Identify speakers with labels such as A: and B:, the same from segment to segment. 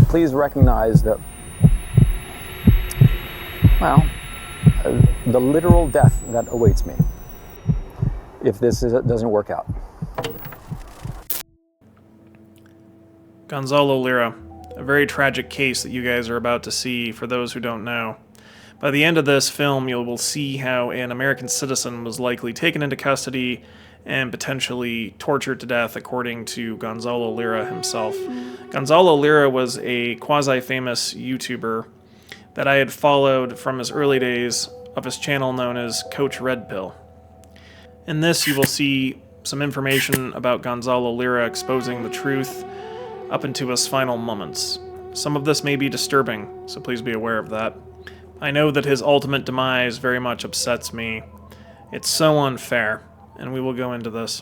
A: please recognize that, well, the literal death that awaits me if this doesn't work out.
B: Gonzalo Lira, a very tragic case that you guys are about to see for those who don't know. By the end of this film, you will see how an American citizen was likely taken into custody and potentially tortured to death, according to Gonzalo Lira himself. Gonzalo Lira was a quasi-famous YouTuber that I had followed from his early days of his channel known as Coach Red Pill. In this, you will see some information about Gonzalo Lira exposing the truth up into his final moments. Some of this may be disturbing, so please be aware of that. I know that his ultimate demise very much upsets me. It's so unfair, and we will go into this.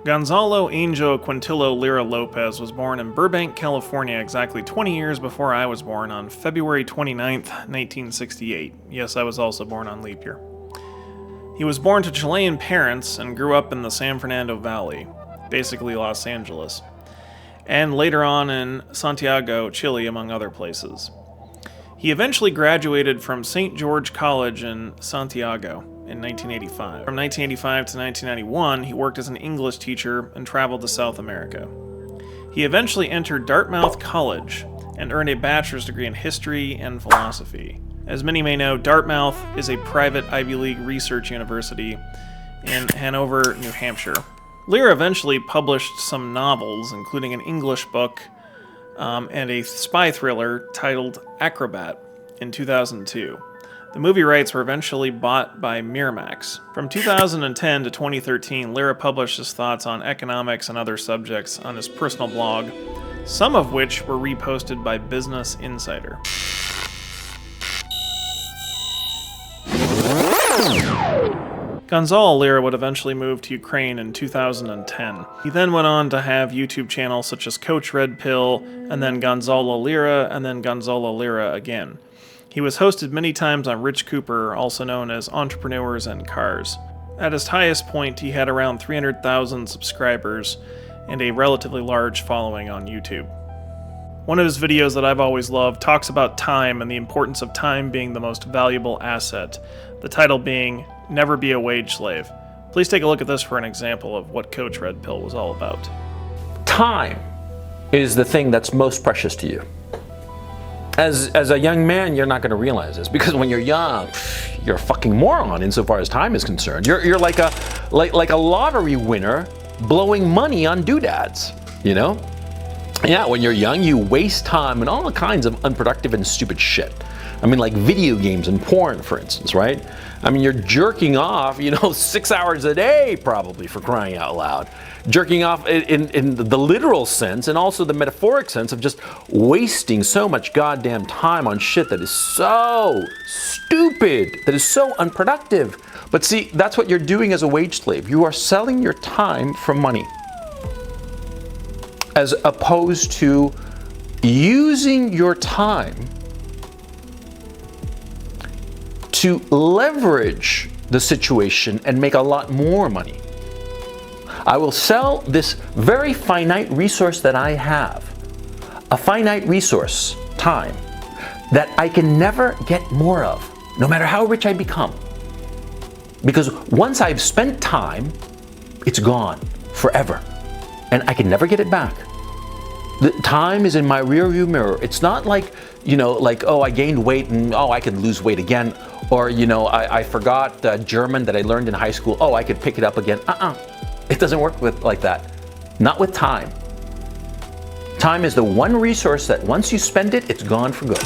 B: Gonzalo Angel Quintillo Lira Lopez was born in Burbank, California, exactly 20 years before I was born, on February 29th, 1968. Yes, I was also born on leap year. He was born to Chilean parents and grew up in the San Fernando Valley, basically Los Angeles, and later on in Santiago, Chile, among other places. He eventually graduated from St. George College in Santiago in 1985. From 1985 to 1991, he worked as an English teacher and traveled to South America. He eventually entered Dartmouth College and earned a bachelor's degree in history and philosophy. As many may know, Dartmouth is a private Ivy League research university in Hanover, New Hampshire. Lira eventually published some novels, including an English book and a spy thriller titled Acrobat in 2002. The movie rights were eventually bought by Miramax. From 2010 to 2013, Lira published his thoughts on economics and other subjects on his personal blog, some of which were reposted by Business Insider. Gonzalo Lira would eventually move to Ukraine in 2010. He then went on to have YouTube channels such as Coach Red Pill, and then Gonzalo Lira, and then Gonzalo Lira again. He was hosted many times on Rich Cooper, also known as Entrepreneurs and Cars. At his highest point, he had around 300,000 subscribers and a relatively large following on YouTube. One of his videos that I've always loved talks about time and the importance of time being the most valuable asset, the title being Never Be a Wage Slave. Please take a look at this for an example of what Coach Red Pill was all about.
C: Time is the thing that's most precious to you. As a young man, you're not going to realize this, because when you're young, you're a fucking moron insofar as time is concerned. You're like a lottery winner blowing money on doodads, you know? Yeah, when you're young, you waste time on all kinds of unproductive and stupid shit. I mean, like video games and porn, for instance, right? I mean, you're jerking off, 6 hours a day, probably, for crying out loud. Jerking off in the literal sense and also the metaphoric sense of just wasting so much goddamn time on shit that is so stupid, that is so unproductive. But see, that's what you're doing as a wage slave. You are selling your time for money, as opposed to using your time to leverage the situation and make a lot more money. I will sell this very finite resource that I have, a finite resource, time, that I can never get more of, no matter how rich I become. Because once I've spent time, it's gone forever, and I can never get it back. The time is in my rearview mirror. It's not like, oh, I gained weight and oh, I can lose weight again. Or, I forgot German that I learned in high school. Oh, I could pick it up again. It doesn't work like that. Not with time. Time is the one resource that once you spend it, it's gone for good.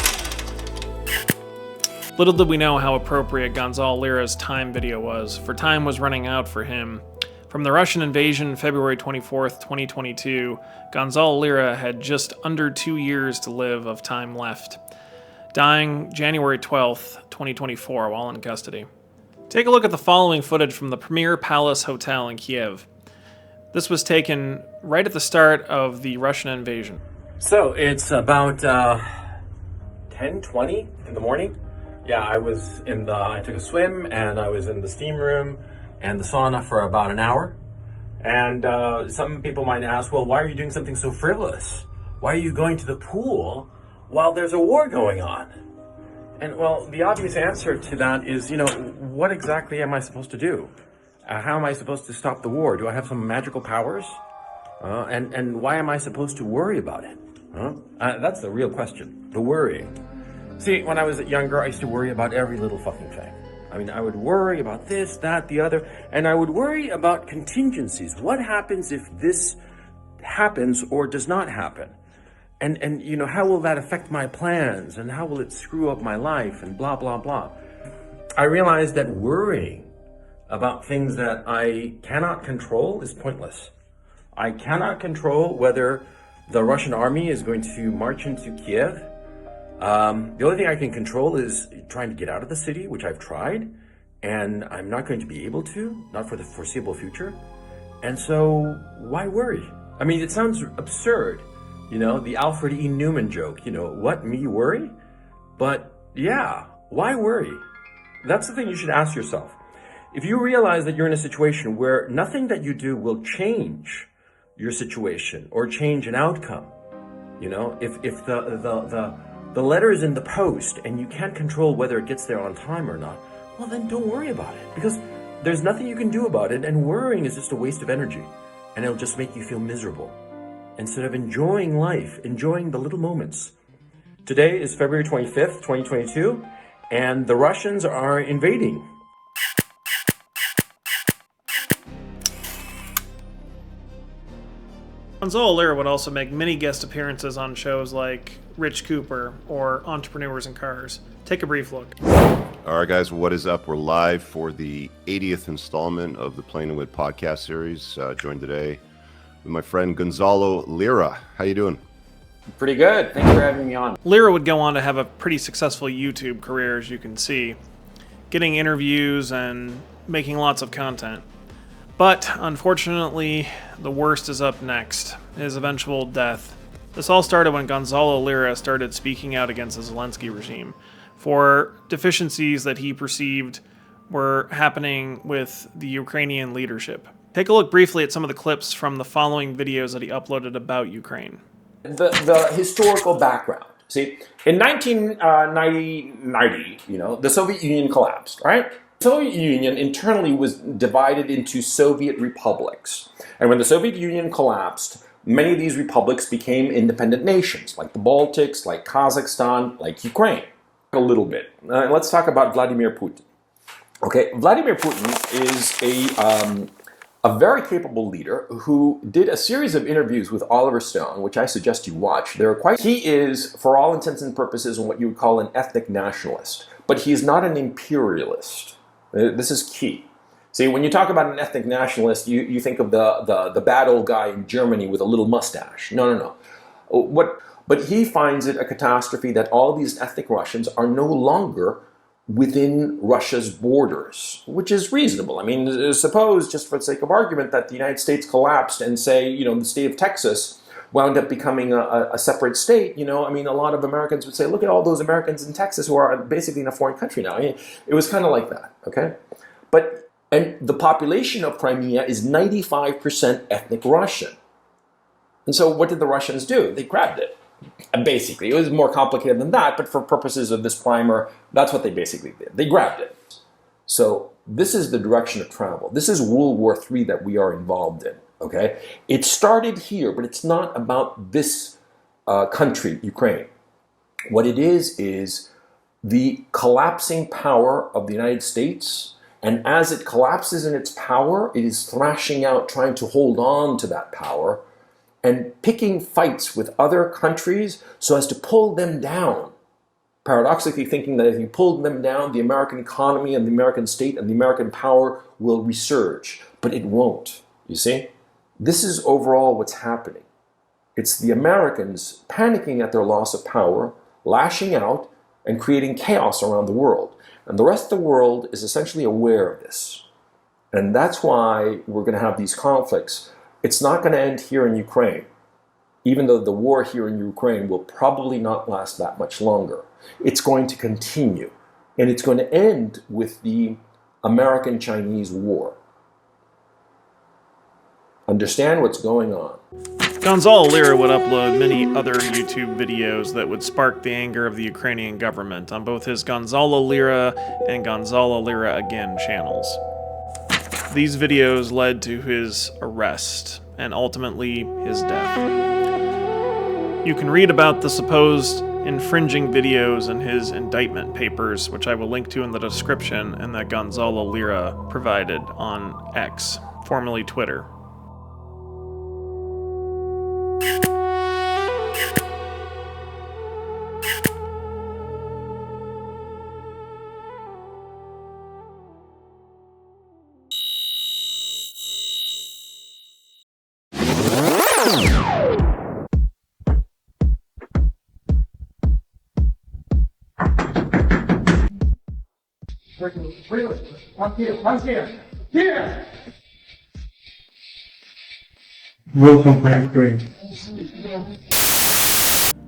B: Little did we know how appropriate Gonzalo Lira's time video was, for time was running out for him. From the Russian invasion, February 24th, 2022, Gonzalo Lira had just under 2 years to live of time left, dying January 12th, 2024, while in custody. Take a look at the following footage from the Premier Palace Hotel in Kiev. This was taken right at the start of the Russian invasion.
D: So it's about 10:20 in the morning. Yeah, I took a swim and I was in the steam room and the sauna for about an hour. And some people might ask, well, why are you doing something so frivolous? Why are you going to the pool while there's a war going on? And well, the obvious answer to that is, what exactly am I supposed to do? How am I supposed to stop the war? Do I have some magical powers? And why am I supposed to worry about it? That's the real question, the worrying. See, when I was younger, I used to worry about every little fucking thing. I mean, I would worry about this, that, the other, and I would worry about contingencies. What happens if this happens or does not happen? And how will that affect my plans? And how will it screw up my life? And blah, blah, blah. I realized that worrying about things that I cannot control is pointless. I cannot control whether the Russian army is going to march into Kiev. The only thing I can control is trying to get out of the city, which I've tried, and I'm not going to be able to, not for the foreseeable future. And so, why worry? I mean, it sounds absurd, the Alfred E. Newman joke, what, me worry? But yeah, why worry? That's the thing you should ask yourself. If you realize that you're in a situation where nothing that you do will change your situation or change an outcome, if the letter is in the post and you can't control whether it gets there on time or not, well then don't worry about it, because there's nothing you can do about it, and worrying is just a waste of energy, and it'll just make you feel miserable instead of enjoying life, enjoying the little moments. Today is February 25th, 2022, and the Russians are invading.
B: Gonzalo Lira would also make many guest appearances on shows like Rich Cooper or Entrepreneurs in Cars. Take a brief look.
E: All right, guys, what is up? We're live for the 80th installment of the Plain and Wit podcast series. Joined today with my friend Gonzalo Lira. How you doing?
C: Pretty good. Thanks for having me on.
B: Lira would go on to have a pretty successful YouTube career, as you can see, getting interviews and making lots of content. But, unfortunately, the worst is up next, his eventual death. This all started when Gonzalo Lira started speaking out against the Zelensky regime for deficiencies that he perceived were happening with the Ukrainian leadership. Take a look briefly at some of the clips from the following videos that he uploaded about Ukraine.
C: The historical background. See, in 1990, the Soviet Union collapsed, right? The Soviet Union internally was divided into Soviet republics. And when the Soviet Union collapsed, many of these republics became independent nations, like the Baltics, like Kazakhstan, like Ukraine. A little bit. Let's talk about Vladimir Putin. Okay, Vladimir Putin is a very capable leader who did a series of interviews with Oliver Stone, which I suggest you watch. He is, for all intents and purposes, what you would call an ethnic nationalist, but he is not an imperialist. This is key. See, when you talk about an ethnic nationalist, you think of the bad old guy in Germany with a little mustache. No. But he finds it a catastrophe that all these ethnic Russians are no longer within Russia's borders, which is reasonable. I mean, suppose, just for the sake of argument, that the United States collapsed and say, the state of Texas wound up becoming a separate state. A lot of Americans would say, look at all those Americans in Texas who are basically in a foreign country now. It was kind of like that, okay? And the population of Crimea is 95% ethnic Russian. And so what did the Russians do? They grabbed it. And basically, it was more complicated than that, but for purposes of this primer, that's what they basically did. They grabbed it. So this is the direction of travel. This is World War III that we are involved in, okay? It started here, but it's not about this country, Ukraine. What it is the collapsing power of the United States, and as it collapses in its power, it is thrashing out, trying to hold on to that power, and picking fights with other countries so as to pull them down. Paradoxically thinking that if you pulled them down, the American economy and the American state and the American power will resurge. But it won't, you see? This is overall what's happening. It's the Americans panicking at their loss of power, lashing out, and creating chaos around the world. And the rest of the world is essentially aware of this. And that's why we're going to have these conflicts. It's not going to end here in Ukraine, even though the war here in Ukraine will probably not last that much longer. It's going to continue, and it's going to end with the American-Chinese war. understand what's going on.
B: Gonzalo Lira would upload many other YouTube videos that would spark the anger of the Ukrainian government on both his Gonzalo Lira and Gonzalo Lira Again channels. These videos led to his arrest and ultimately his death. You can read about the supposed infringing videos in his indictment papers, which I will link to in the description, and that Gonzalo Lira provided on X, formerly Twitter.
F: Welcome back, Greg.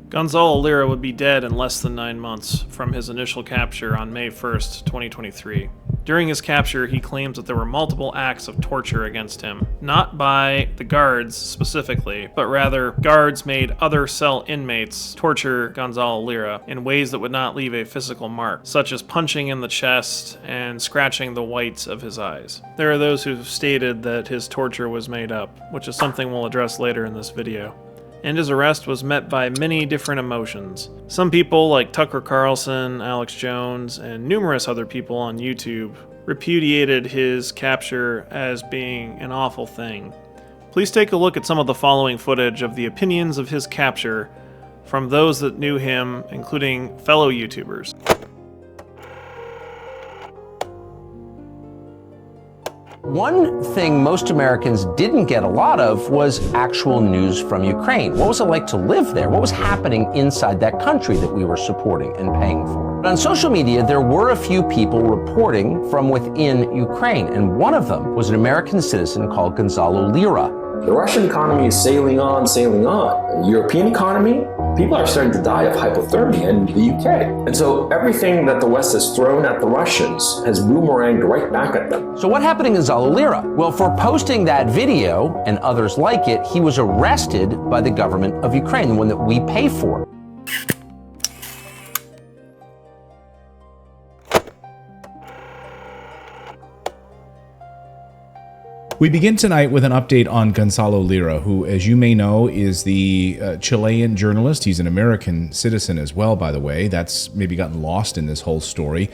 B: Gonzalo Lira would be dead in less than 9 months from his initial capture on May 1st, 2023. During his capture, he claims that there were multiple acts of torture against him, not by the guards specifically, but rather guards made other cell inmates torture Gonzalo Lira in ways that would not leave a physical mark, such as punching in the chest and scratching the whites of his eyes. There are those who've stated that his torture was made up, which is something we'll address later in this video. And his arrest was met by many different emotions. Some people, like Tucker Carlson, Alex Jones, and numerous other people on YouTube, repudiated his capture as being an awful thing. Please take a look at some of the following footage of the opinions of his capture from those that knew him, including fellow YouTubers.
G: One thing most Americans didn't get a lot of was actual news from Ukraine. What was it like to live there? What was happening inside that country that we were supporting and paying for? But on social media, there were a few people reporting from within Ukraine, and one of them was an American citizen called Gonzalo Lira.
C: The Russian economy is sailing on, sailing on. The European economy, people are starting to die of hypothermia in the UK. And so everything that the West has thrown at the Russians has boomeranged right back at them.
G: So what happened to Gonzalo Lira? Well, for posting that video and others like it, he was arrested by the government of Ukraine, the one that we pay for.
F: We begin tonight with an update on Gonzalo Lira, who, as you may know, is the Chilean journalist. He's an American citizen as well, by the way. That's maybe gotten lost in this whole story,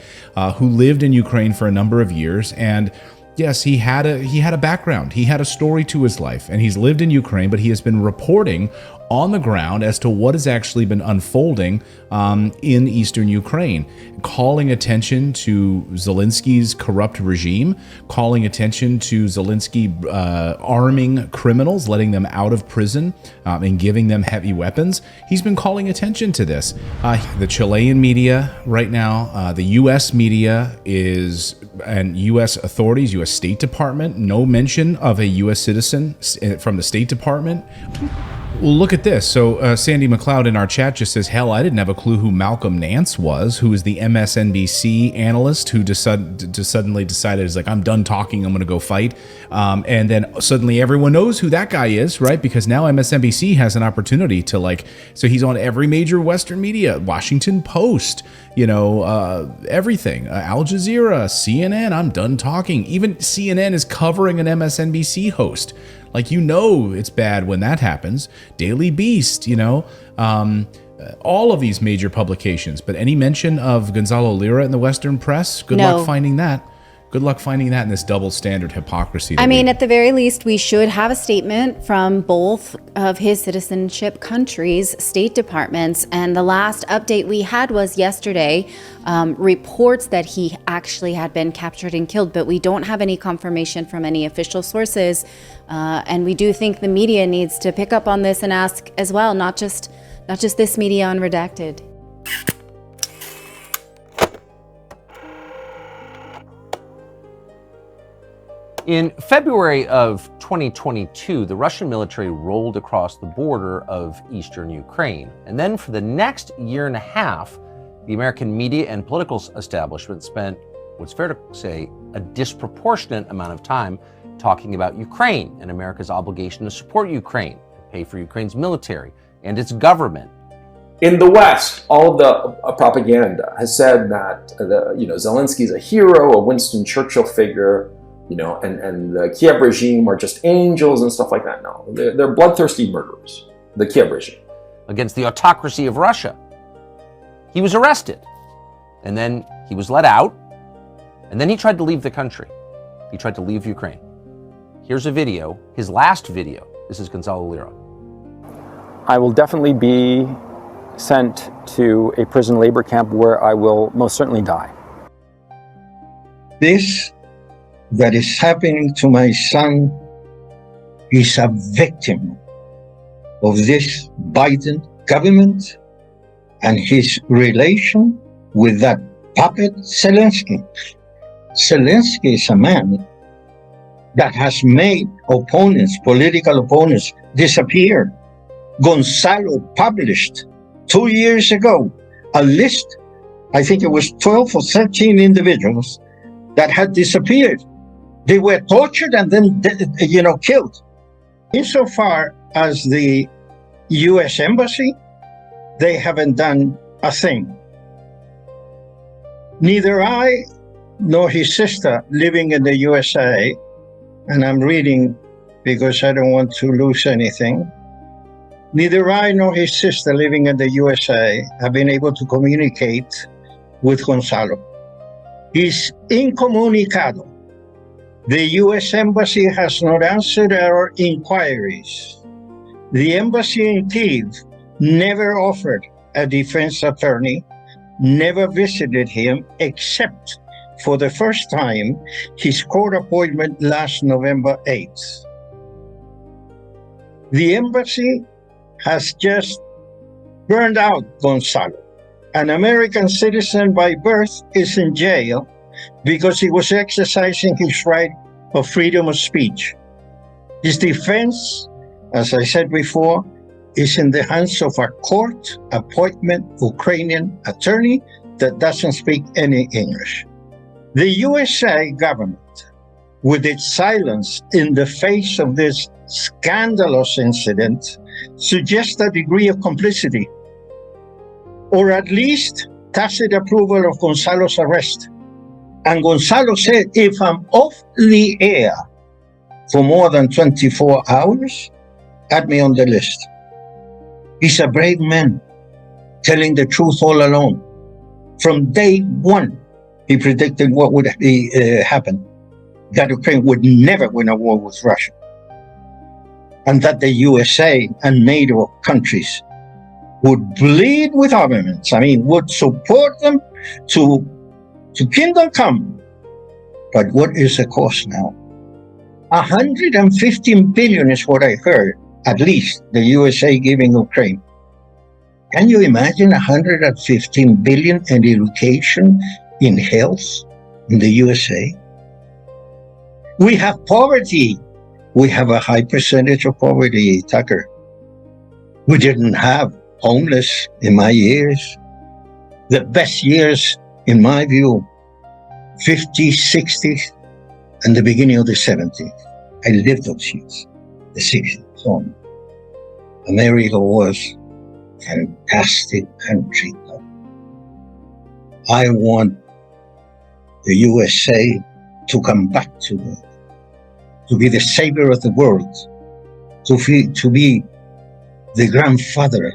F: who lived in Ukraine for a number of years. And yes, he had a background. He had a story to his life, and he's lived in Ukraine, but he has been reporting on the ground as to what has actually been unfolding in eastern Ukraine, calling attention to Zelensky's corrupt regime, calling attention to Zelensky arming criminals, letting them out of prison, and giving them heavy weapons. He's been calling attention to this. The Chilean media right now, the U.S. media and U.S. authorities, U.S. State Department, no mention of a U.S. citizen from the State Department. Well, look at this. So Sandy McLeod in our chat just says, hell, I didn't have a clue who Malcolm Nance was, who is the MSNBC analyst who suddenly decided, is like, I'm done talking, I'm going to go fight. And then suddenly everyone knows who that guy is, right? Because now MSNBC has an opportunity to so he's on every major Western media, Washington Post, everything, Al Jazeera, CNN, I'm done talking. Even CNN is covering an MSNBC host. It's bad when that happens. Daily Beast, all of these major publications. But any mention of Gonzalo Lira in the Western press, good luck finding that. Good luck finding that in this double standard hypocrisy.
H: At the very least, we should have a statement from both of his citizenship countries' State Departments. And the last update we had was yesterday, reports that he actually had been captured and killed, but we don't have any confirmation from any official sources. And we do think the media needs to pick up on this and ask as well, not just this media on Redacted.
G: In February of 2022, the Russian military rolled across the border of eastern Ukraine. And then for the next year and a half, the American media and political establishment spent, what's fair to say, a disproportionate amount of time talking about Ukraine and America's obligation to support Ukraine, pay for Ukraine's military and its government.
I: In the West, all of the propaganda has said that Zelensky is a hero, a Winston Churchill figure, and the Kiev regime are just angels and stuff like that. No, they're bloodthirsty murderers, the Kiev regime.
G: Against the autocracy of Russia. He was arrested, and then he was let out, and then he tried to leave the country. He tried to leave Ukraine. Here's a video, his last video. This is Gonzalo Lira.
A: I will definitely be sent to a prison labor camp where I will most certainly die.
J: This that is happening to my son is a victim of this Biden government and his relation with that puppet Zelensky. Zelensky is a man that has made opponents, political opponents, disappear. Gonzalo published 2 years ago a list, I think it was 12 or 13 individuals that had disappeared. They were tortured and then, killed. Insofar as the U.S. Embassy, they haven't done a thing. Neither I nor his sister living in the USA, and I'm reading because I don't want to lose anything, neither I nor his sister living in the USA have been able to communicate with Gonzalo. He's incommunicado. The U.S. Embassy has not answered our inquiries. The embassy in Kyiv never offered a defense attorney, never visited him, except for the first time, his court appointment last November 8th. The embassy has just burned out Gonzalo. An American citizen by birth is in jail because he was exercising his right of freedom of speech. His defense, as I said before, is in the hands of a court appointment Ukrainian attorney that doesn't speak any English. The USA government, with its silence in the face of this scandalous incident, suggests a degree of complicity, or at least tacit approval of Gonzalo's arrest. And Gonzalo said, if I'm off the air for more than 24 hours, add me on the list. He's a brave man, telling the truth all along. From day one, he predicted what would happen, that Ukraine would never win a war with Russia, and that the USA and NATO countries would bleed with armaments. Would support them to kingdom come. But what is the cost now? 115 billion is what I heard, at least the USA giving Ukraine. Can you imagine 115 billion in education, in health, in the USA? We have poverty. We have a high percentage of poverty, Tucker. We didn't have homeless in my years. The best years, in my view, 50s, 60s, and the beginning of the 70s. I lived those years, the 60s. So America was a fantastic country. I want the USA to come back to be the savior of the world, to be the grandfather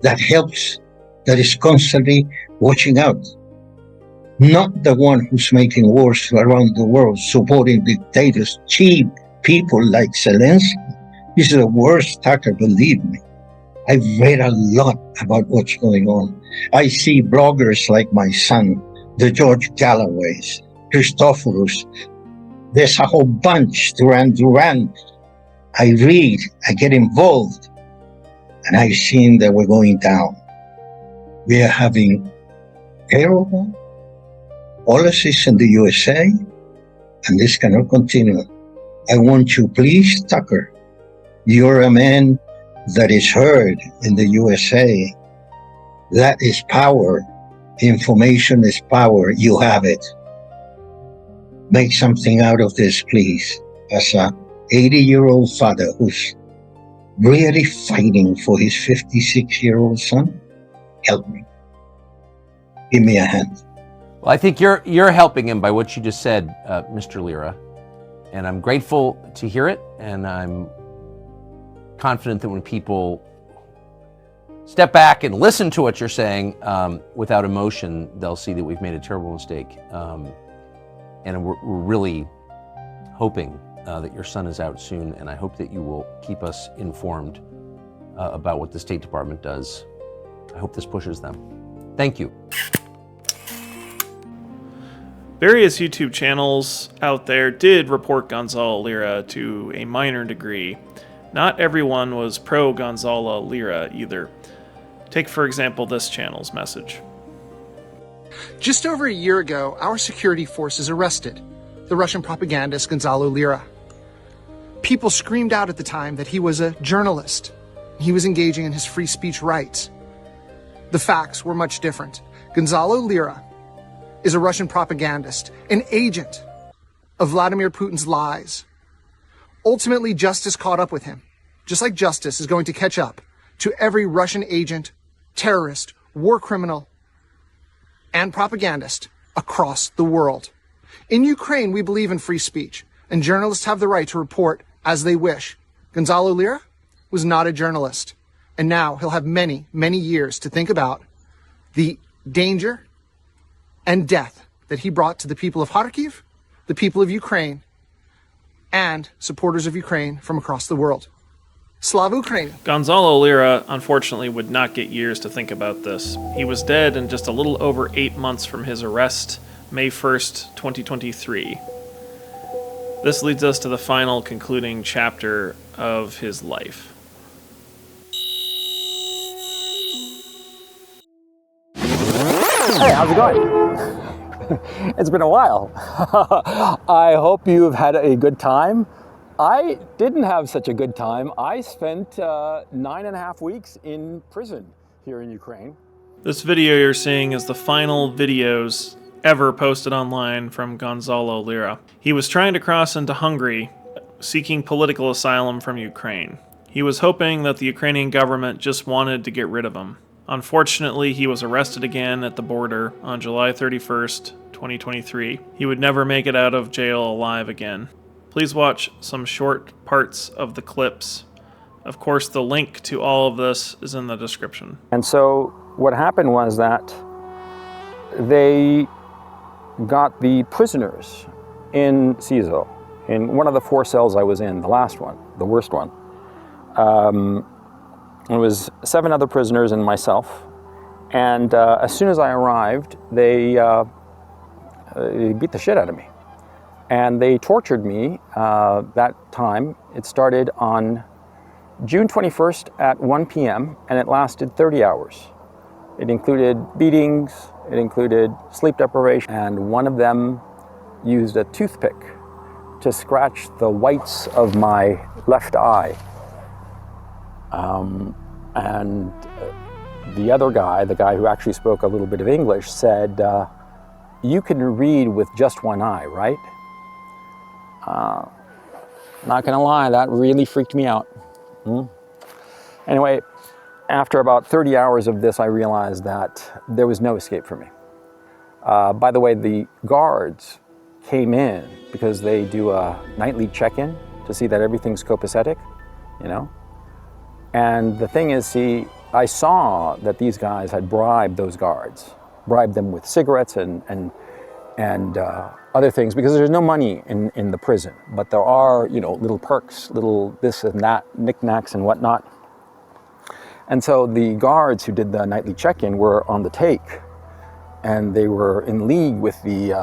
J: that helps, that is constantly watching out. Not the one who's making wars around the world, supporting dictators, cheap people like Zelensky. This is the worst, Tucker, believe me. I've read a lot about what's going on. I see bloggers like my son, the George Galloways, Christophorus. There's a whole bunch, Duran. I read, I get involved, and I've seen that we're going down. We are having terrible policies in the USA, and this cannot continue. I want you, please, Tucker, you're a man that is heard in the USA. That is power. Information is power. You have it. Make something out of this, please. As a 80-year-old father who's really fighting for his 56-year-old son, help me. Give me a hand.
G: Well, I think you're helping him by what you just said, Mr. Lira, and I'm grateful to hear it, and I'm confident that when people step back and listen to what you're saying without emotion, they'll see that we've made a terrible mistake. And we're really hoping that your son is out soon, and I hope that you will keep us informed about what the State Department does. I hope this pushes them. Thank you.
B: Various YouTube channels out there did report Gonzalo Lira to a minor degree. Not everyone was pro Gonzalo Lira either. Take, for example, this channel's message.
K: Just over a year ago, our security forces arrested the Russian propagandist Gonzalo Lira. People screamed out at the time that he was a journalist. He was engaging in his free speech rights. The facts were much different. Gonzalo Lira is a Russian propagandist, an agent of Vladimir Putin's lies. Ultimately, justice caught up with him, just like justice is going to catch up to every Russian agent, terrorist, war criminal, and propagandist across the world. In Ukraine, we believe in free speech, and journalists have the right to report as they wish. Gonzalo Lira was not a journalist, and now he'll have many, many years to think about the danger and death that he brought to the people of Kharkiv, the people of Ukraine, and supporters of Ukraine from across the world. Slava Ukraine.
B: Gonzalo Lira, unfortunately, would not get years to think about this. He was dead in just a little over 8 months from his arrest, May 1st, 2023. This leads us to the final concluding chapter of his life.
A: Hey, how's it going? It's been a while. I hope you've had a good time. I didn't have such a good time. I spent 9.5 weeks in prison here in Ukraine.
B: This video you're seeing is the final videos ever posted online from Gonzalo Lira. He was trying to cross into Hungary, seeking political asylum from Ukraine. He was hoping that the Ukrainian government just wanted to get rid of him. Unfortunately, he was arrested again at the border on July 31st, 2023. He would never make it out of jail alive again. Please watch some short parts of the clips. Of course, the link to all of this is in the description.
A: And so what happened was that they got the prisoners in CISO, in one of the 4 cells I was in, the last one, the worst one. It was 7 other prisoners and myself. And as soon as I arrived, they beat the shit out of me. And they tortured me that time. It started on June 21st at 1 p.m. and it lasted 30 hours. It included beatings, it included sleep deprivation, and one of them used a toothpick to scratch the whites of my left eye. And the other guy, the guy who actually spoke a little bit of English, said, "You can read with just one eye, right?" Not gonna lie, that really freaked me out. Anyway, after about 30 hours of this, I realized that there was no escape for me. By the way, the guards came in because they do a nightly check-in to see that everything's copacetic, you know? And the thing is, see, I saw that these guys had bribed those guards, bribed them with cigarettes and other things, because there's no money in the prison, but there are, you know, little perks, little this and that, knickknacks and whatnot. And so the guards who did the nightly check-in were on the take, and they were in league with the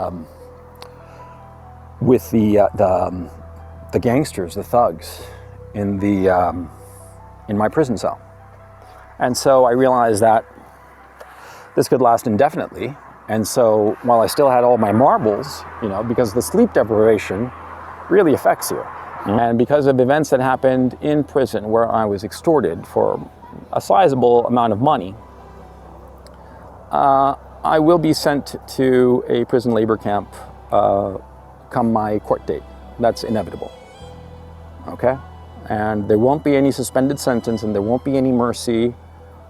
A: gangsters, the thugs, in my prison cell. And so I realized that this could last indefinitely. And so while I still had all my marbles, you know, because the sleep deprivation really affects you. And because of events that happened in prison where I was extorted for a sizable amount of money, I will be sent to a prison labor camp come my court date. That's inevitable. Okay? And there won't be any suspended sentence and there won't be any mercy,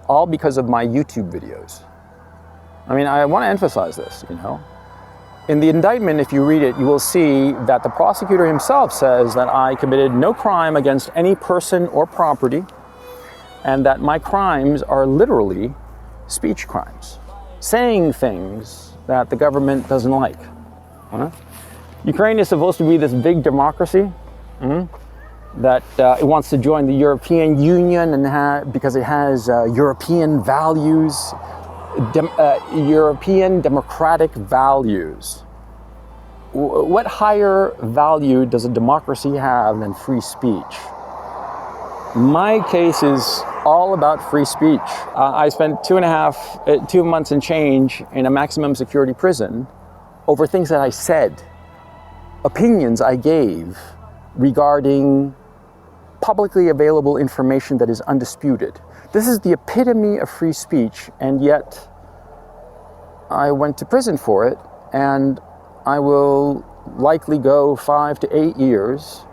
A: all because of my YouTube videos. I mean, I want to emphasize this, you know. In the indictment, if you read it, you will see that the prosecutor himself says that I committed no crime against any person or property, and that my crimes are literally speech crimes, saying things that the government doesn't like. Ukraine is supposed to be this big democracy that it wants to join the European Union and because it has European values, European democratic values. What higher value does a democracy have than free speech? My case is all about free speech. I spent 2 months and change in a maximum security prison over things that I said, opinions I gave regarding publicly available information that is undisputed. This is the epitome of free speech, and yet I went to prison for it, and I will likely go 5 to 8 years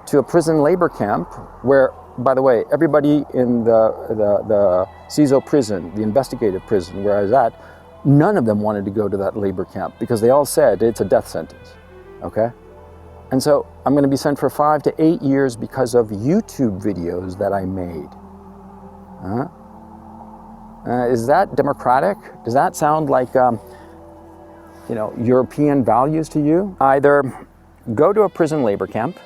A: to a prison labor camp where, by the way, everybody in the CISO prison, the investigative prison where I was at, none of them wanted to go to that labor camp because they all said it's a death sentence, okay? And so I'm going to be sent for 5 to 8 years because of YouTube videos that I made. Is that democratic? Does that sound like, European values to you? Either go to a prison labor camp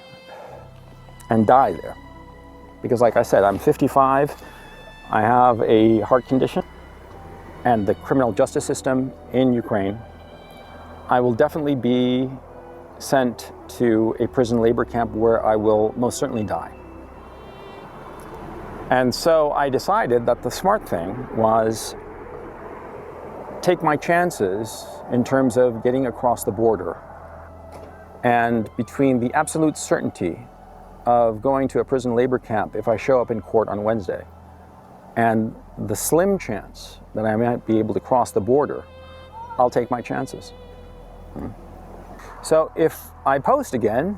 A: and die there. Because like I said, I'm 55, I have a heart condition, and the criminal justice system in Ukraine, I will definitely be sent to a prison labor camp where I will most certainly die. And so I decided that the smart thing was take my chances in terms of getting across the border. And between the absolute certainty of going to a prison labor camp if I show up in court on Wednesday, and the slim chance that I might be able to cross the border, I'll take my chances. So if I post again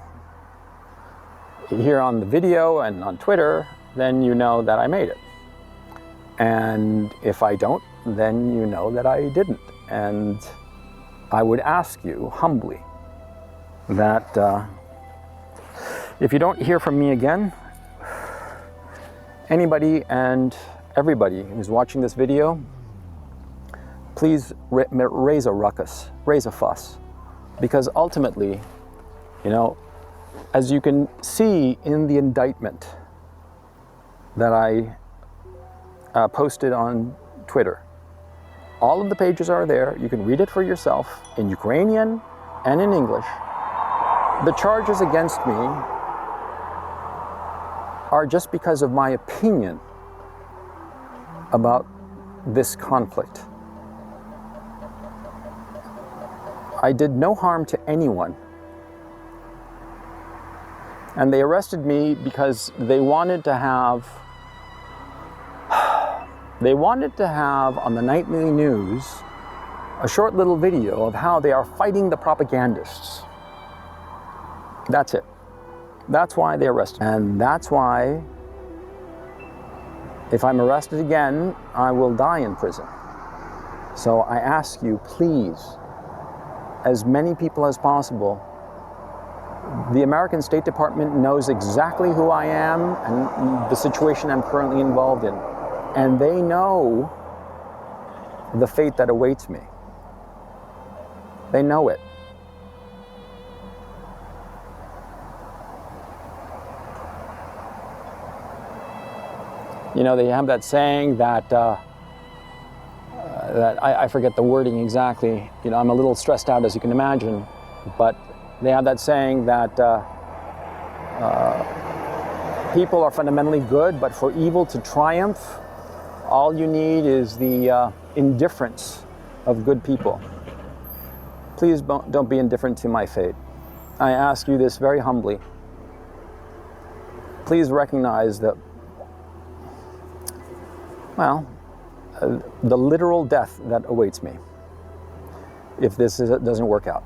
A: here on the video and on Twitter, then you know that I made it. And if I don't, then you know that I didn't. And I would ask you humbly that if you don't hear from me again, anybody and everybody who's watching this video, please raise a ruckus, raise a fuss. Because ultimately, as you can see in the indictment that I posted on Twitter, all of the pages are there. You can read it for yourself in Ukrainian and in English. The charges against me are just because of my opinion about this conflict. I did no harm to anyone. And they arrested me because they wanted to have on the nightly news a short little video of how they are fighting the propagandists. That's it. That's why they arrested me. And that's why, if I'm arrested again, I will die in prison. So I ask you, please, as many people as possible, the American State Department knows exactly who I am and the situation I'm currently involved in. And they know the fate that awaits me. They know it. They have that saying that, I forget the wording exactly. I'm a little stressed out, as you can imagine, but they have that saying that people are fundamentally good, but for evil to triumph, all you need is the indifference of good people. Please don't be indifferent to my fate. I ask you this very humbly. Please recognize that, the literal death that awaits me if this doesn't work out.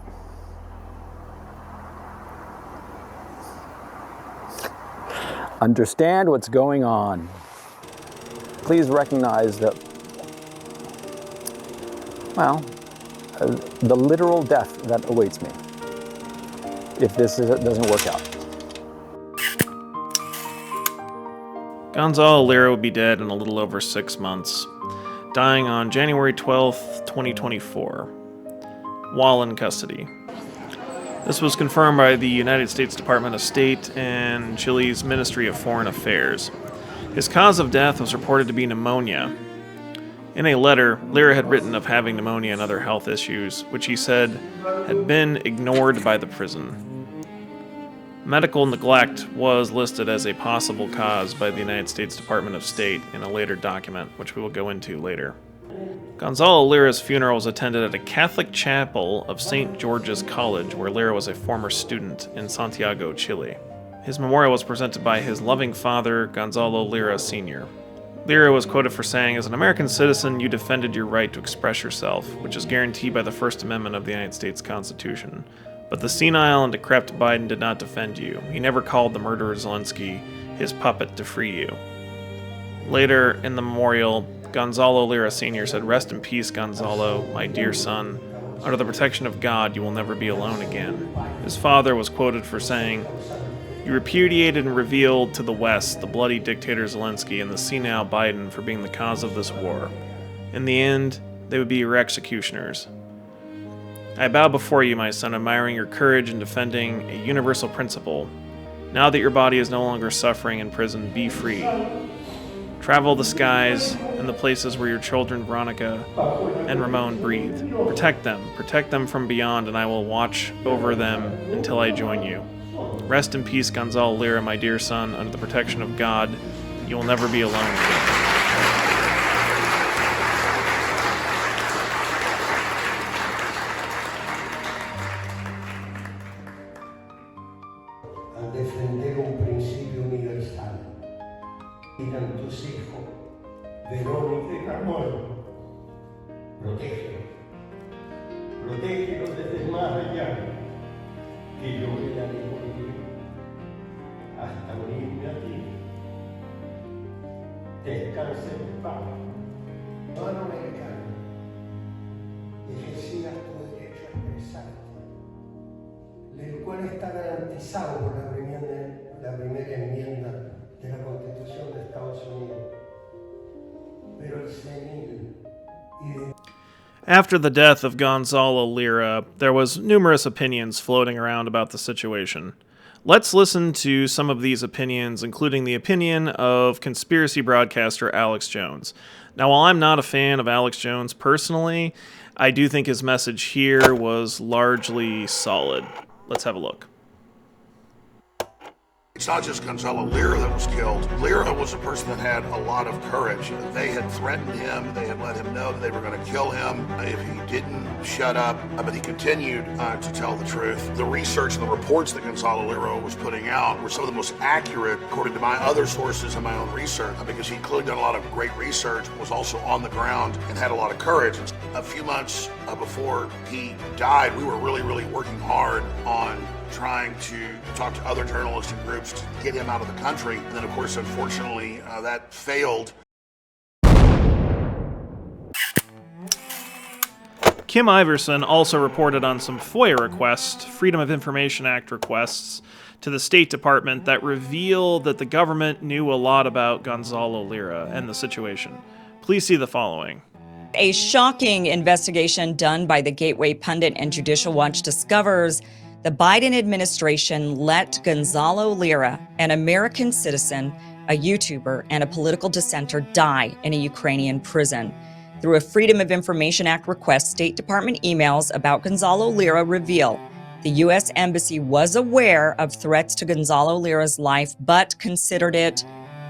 A: understand what's going on. Please recognize that, well, the literal death that awaits me if this doesn't work out.
B: Gonzalo Lira would be dead in a little over 6 months, dying on January 12th, 2024, while in custody. This was confirmed by the United States Department of State and Chile's Ministry of Foreign Affairs. His cause of death was reported to be pneumonia. In a letter, Lira had written of having pneumonia and other health issues, which he said had been ignored by the prison. Medical neglect was listed as a possible cause by the United States Department of State in a later document, which we will go into later. Gonzalo Lira's funeral was attended at a Catholic chapel of St. George's College, where Lira was a former student in Santiago, Chile. His memorial was presented by his loving father, Gonzalo Lira Sr. Lira was quoted for saying, "As an American citizen, you defended your right to express yourself, which is guaranteed by the First Amendment of the United States Constitution. But the senile and decrepit Biden did not defend you. He never called the murderer Zelensky his puppet to free you." Later in the memorial, Gonzalo Lira Sr. said, "Rest in peace, Gonzalo, my dear son. Under the protection of God, you will never be alone again." His father was quoted for saying, "You repudiated and revealed to the West the bloody dictator Zelensky and the senile Biden for being the cause of this war. In the end, they would be your executioners. I bow before you, my son, admiring your courage in defending a universal principle. Now that your body is no longer suffering in prison, be free. Travel the skies and the places where your children Veronica and Ramon breathe. Protect them from beyond, and I will watch over them until I join you. Rest in peace, Gonzalo Lira, my dear son. Under the protection of God, you will never be alone again."
L: Al defender un principio universal, digan tus hijos, Verónica y Ramón, protégelos desde el más allá, que yo velaré por ti, hasta unirme a ti. Descansa en paz. Hermano americano, ejercías tu derecho a expresarte, el cual está garantizado por la primera enmienda de la Constitución de Estados Unidos. Pero el senil y
B: After the death of Gonzalo Lira, there was numerous opinions floating around about the situation. Let's listen to some of these opinions, including the opinion of conspiracy broadcaster Alex Jones. Now, while I'm not a fan of Alex Jones personally, I do think his message here was largely solid. Let's have a look.
M: It's not just Gonzalo Lira that was killed. Lira was a person that had a lot of courage. They had threatened him. They had let him know that they were going to kill him if he didn't shut up. But he continued to tell the truth. The research and the reports that Gonzalo Lira was putting out were some of the most accurate, according to my other sources and my own research, because he clearly done a lot of great research, was also on the ground, and had a lot of courage. A few months before he died, we were really working hard on trying to talk to other journalists and groups to get him out of the country. And then, of course, unfortunately, that failed.
B: Kim Iverson also reported on some FOIA requests, Freedom of Information Act requests, to the State Department that reveal that the government knew a lot about Gonzalo Lira and the situation. Please see the following.
N: A shocking investigation done by the Gateway Pundit and Judicial Watch discovers the Biden administration let Gonzalo Lira, an American citizen, a YouTuber, and a political dissenter die in a Ukrainian prison. Through a Freedom of Information Act request, State Department emails about Gonzalo Lira reveal the U.S. Embassy was aware of threats to Gonzalo Lira's life, but considered it,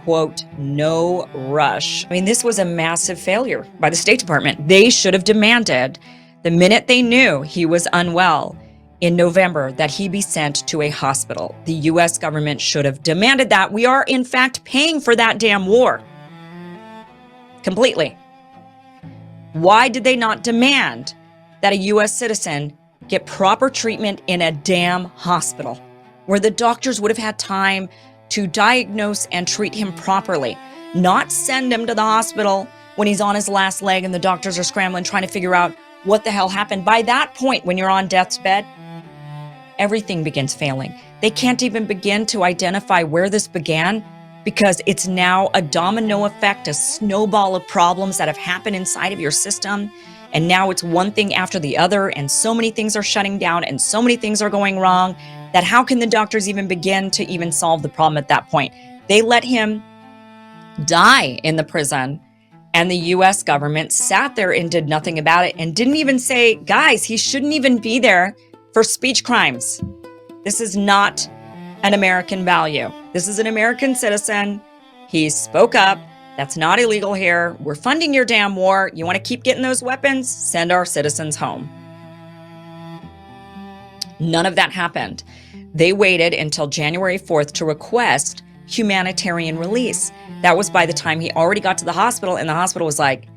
N: quote, no rush. I mean, this was a massive failure by the State Department. They should have demanded, the minute they knew he was unwell, in November, that he be sent to a hospital. The U.S. government should have demanded that. We are, in fact, paying for that damn war. Completely. Why did they not demand that a U.S. citizen get proper treatment in a damn hospital, where the doctors would have had time to diagnose and treat him properly, not send him to the hospital when he's on his last leg and the doctors are scrambling trying to figure out what the hell happened. By that point, when you're on death's bed, everything begins failing. They can't even begin to identify where this began because it's now a domino effect, a snowball of problems that have happened inside of your system. And now it's one thing after the other, and so many things are shutting down and so many things are going wrong that how can the doctors even begin to even solve the problem at that point? They let him die in the prison, and the US government sat there and did nothing about it and didn't even say, guys, he shouldn't even be there for speech crimes. This is not an American value. This is an American citizen. He spoke up. That's not illegal here. We're funding your damn war. You want to keep getting those weapons? Send our citizens home. None of that happened. They waited until January 4th to request humanitarian release. That was by the time he already got to the hospital, and the hospital was like,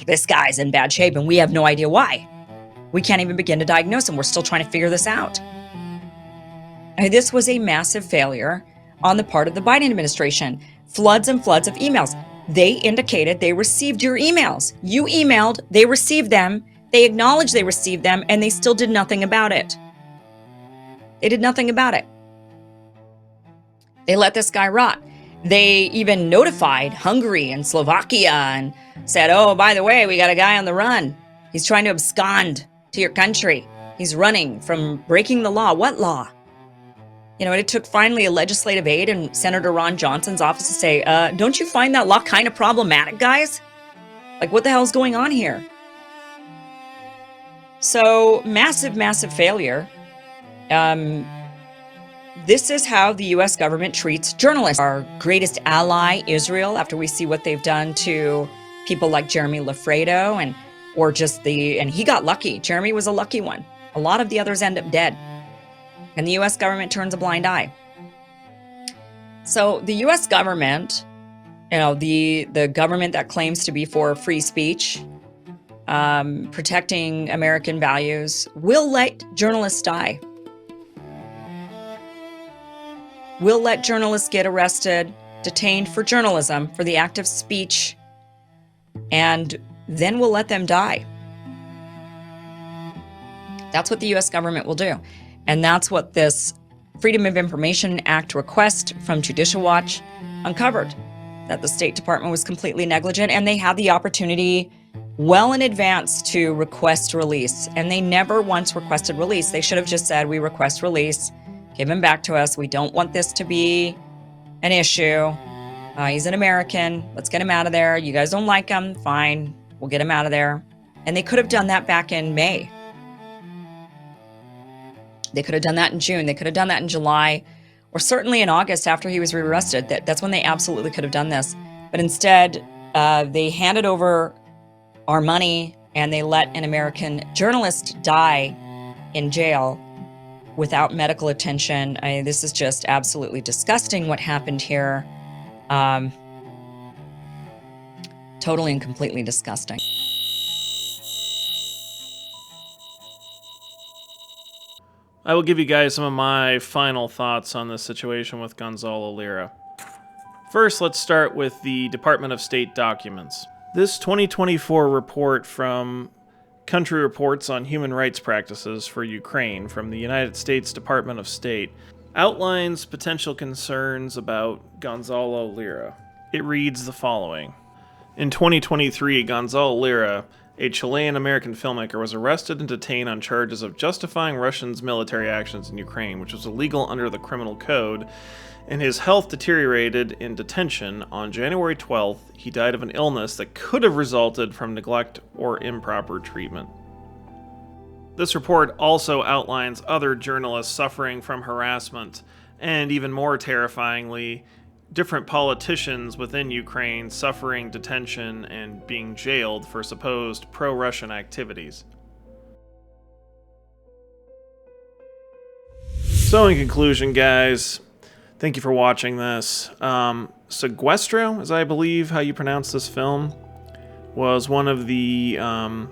N: this guy's in bad shape, and we have no idea why. We can't even begin to diagnose him. We're still trying to figure this out. And this was a massive failure on the part of the Biden administration. Floods and floods of emails. They indicated they received your emails. You emailed, they received them, they acknowledged they received them, and they still did nothing about it. They did nothing about it. They let this guy rot. They even notified Hungary and Slovakia and said, oh, by the way, we got a guy on the run. He's trying to abscond to your country. He's running from breaking the law. What law? You know, it took finally a legislative aide in Senator Ron Johnson's office to say, don't you find that law kind of problematic, guys? Like, what the hell's going on here? So, massive, massive failure. This is how the U.S. government treats journalists. Our greatest ally, Israel, after we see what they've done to people like Jeremy Lafredo and he got lucky. Jeremy was a lucky one. A lot of the others end up dead. And the U.S. government turns a blind eye. So the U.S. government, you know, the government that claims to be for free speech, protecting American values, will let journalists die. Will let journalists get arrested, detained for journalism, for the act of speech, and then we'll let them die. That's what the U.S. government will do. And that's what this Freedom of Information Act request from Judicial Watch uncovered, that the State Department was completely negligent, and they had the opportunity well in advance to request release. And they never once requested release. They should have just said, we request release, give him back to us. We don't want this to be an issue. He's an American. Let's get him out of there. You guys don't like him. Fine. We'll get him out of there. And they could have done that back in May. They could have done that in June. They could have done that in July, or certainly in August after he was rearrested. That's when they absolutely could have done this. But instead, they handed over our money and they let an American journalist die in jail without medical attention. This is just absolutely disgusting what happened here. Totally and completely disgusting.
B: I will give you guys some of my final thoughts on this situation with Gonzalo Lira. First, let's start with the Department of State documents. This 2024 report from Country Reports on Human Rights Practices for Ukraine from the United States Department of State outlines potential concerns about Gonzalo Lira. It reads the following. In 2023, Gonzalo Lira, a Chilean-American filmmaker, was arrested and detained on charges of justifying Russia's military actions in Ukraine, which was illegal under the criminal code, and his health deteriorated in detention. On January 12th, he died of an illness that could have resulted from neglect or improper treatment. This report also outlines other journalists suffering from harassment, and even more terrifyingly, different politicians within Ukraine suffering detention and being jailed for supposed pro-Russian activities. So in conclusion, guys, thank you for watching this. Sequestro, as I believe how you pronounce this film, was one of the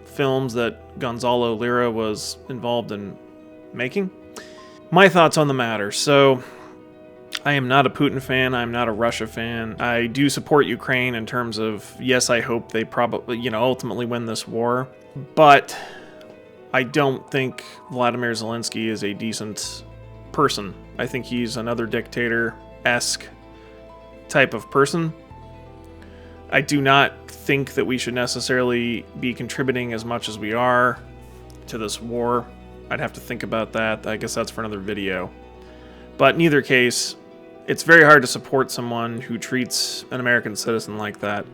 B: films that Gonzalo Lira was involved in making. My thoughts on the matter. So, I am not a Putin fan. I'm not a Russia fan. I do support Ukraine in terms of, yes, I hope they probably, ultimately win this war. But I don't think Vladimir Zelensky is a decent person. I think he's another dictator-esque type of person. I do not think that we should necessarily be contributing as much as we are to this war. I'd have to think about that. I guess that's for another video. But in either case, it's very hard to support someone who treats an American citizen like that,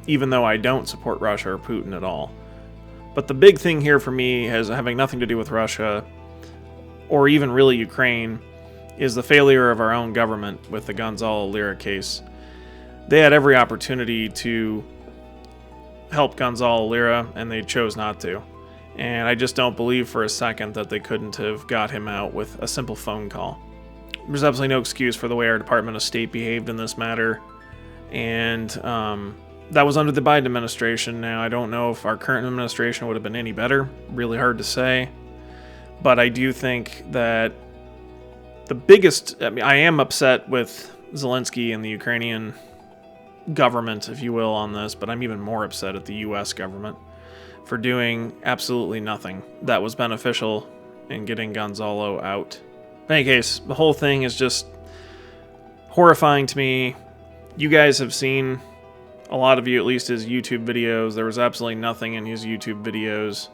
B: even though I don't support Russia or Putin at all. But the big thing here for me, has having nothing to do with Russia, or even really Ukraine, is the failure of our own government with the Gonzalo Lira case. They had every opportunity to help Gonzalo Lira, and they chose not to. And I just don't believe for a second that they couldn't have got him out with a simple phone call. There's absolutely no excuse for the way our Department of State behaved in this matter. And that was under the Biden administration. Now, I don't know if our current administration would have been any better. Really hard to say. But I do think that the biggest... I am upset with Zelensky and the Ukrainian government, if you will, on this, but I'm even more upset at the U.S. government for doing absolutely nothing that was beneficial in getting Gonzalo out. In any case, the whole thing is just horrifying to me. You guys have seen, a lot of you at least, his YouTube videos. There was absolutely nothing in his YouTube videos,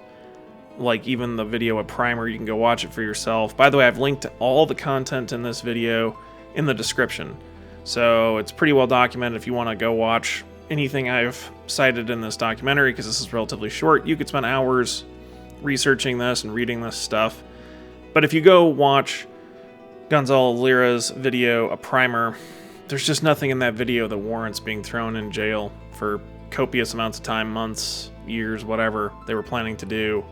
B: like even the video of Primer. You can go watch it for yourself. By the way, I've linked to all the content in this video in the description. So it's pretty well documented if you want to go watch anything I've cited in this documentary, because this is relatively short. You could spend hours researching this and reading this stuff. But if you go watch Gonzalo Lira's video, A Primer, there's just nothing in that video that warrants being thrown in jail for copious amounts of time, months, years, whatever they were planning to do,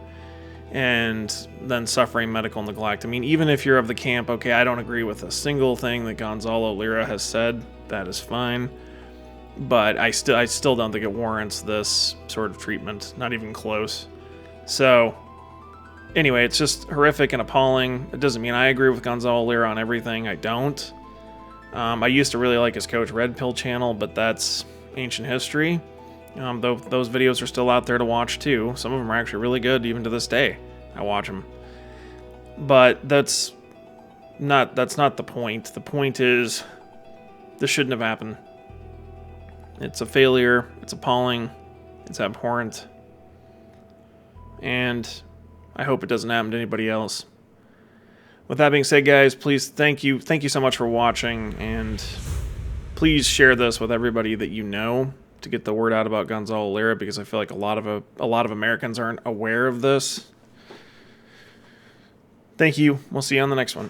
B: and then suffering medical neglect. I mean, even if you're of the camp, okay, I don't agree with a single thing that Gonzalo Lira has said, that is fine, but I still don't think it warrants this sort of treatment, not even close. So anyway, it's just horrific and appalling. It doesn't mean I agree with Gonzalo Lira on everything. I don't. I used to really like his Coach Red Pill channel, but that's ancient history. Though those videos are still out there to watch too. Some of them are actually really good, even to this day. I watch them. But that's not the point. The point is, this shouldn't have happened. It's a failure. It's appalling. It's abhorrent. And I hope it doesn't happen to anybody else. With that being said, guys, please thank you so much for watching, and please share this with everybody that you know to get the word out about Gonzalo Lira, because I feel like a lot of Americans aren't aware of this. Thank you. We'll see you on the next one.